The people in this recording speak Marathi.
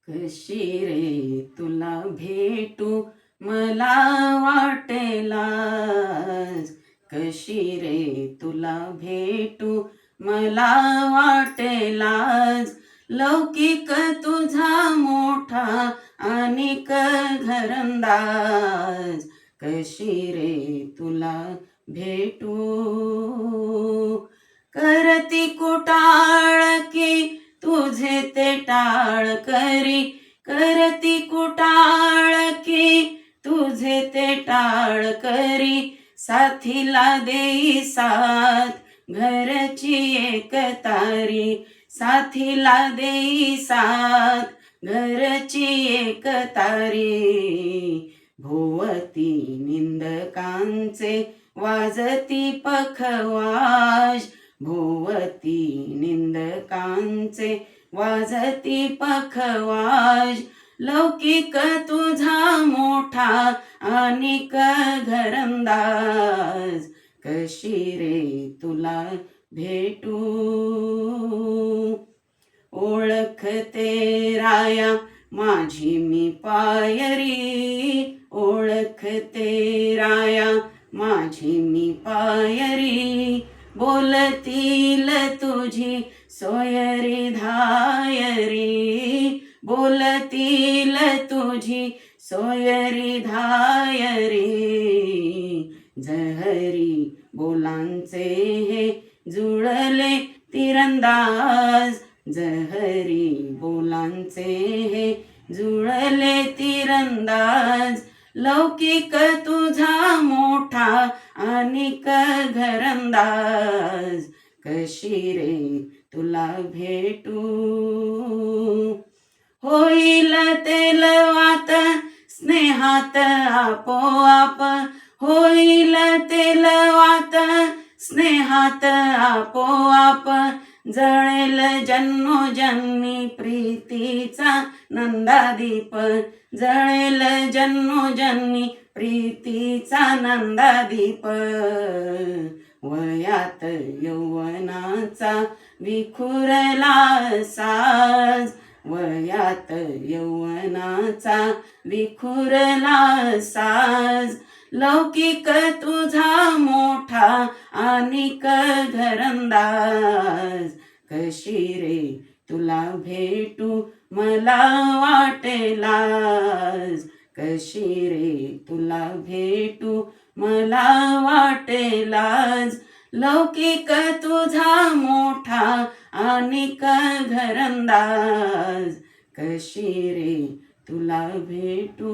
कशी रे तुला भेटू मला वाटेलाच, कशी रे तुला भेटू मला वाटेलाच, लौकिक तुझा मोठा आणिक घरंदाज, कशी रे तुला भेटू. करती कुटाळकी तुझे ते टाळ करी, करती कुटाळकी तुझे ते टाळ करी, साथीला देई साथ घरची एक तारी, साथीला देई साथ घरची एक तारी. भोवती निंदकांचे वाजती पखवाज, भोवती निंदकांचे वाजती पखवाज, लौकिक तुझा मोठा आणिक घरंदाज, कशी रे तुला भेटू. ओळखते राया माझी मी पायरी, ओळखते राया माझी मी पायरी, बोलतील तुझी सोयरी धायरी, बोलतील तुझी सोयरी धायरी. जहरी बोलांचे हे जुळले तिरंदाज, जहरी बोलांचे हे जुळले तिरंदाज, लौकिक तुझा मोठा आणिक घरंदाज, कशी रे तुला भेटू. होईल तेलवात स्नेहात आपोआप, होईल तेलवात स्नेहात आपोआप, जळेल जन्मोजन्मी प्रीतीचा नंदादीप, जळेल जन्मोजन्मी प्रीतीचा नंदादीप. वयात यौवनाचा विखुरला साज, वयात यौवनाचा विखुरला साज, लौकिक तुझा मोठा आणिक घरंदाज, कशी रे तुला भेटू मला वाटेलाज, कशी रे तुला भेटू मला वाटेलाज, लौकिक तुझा मोठा आणिक घरंदाज, कशी रे तुला भेटू.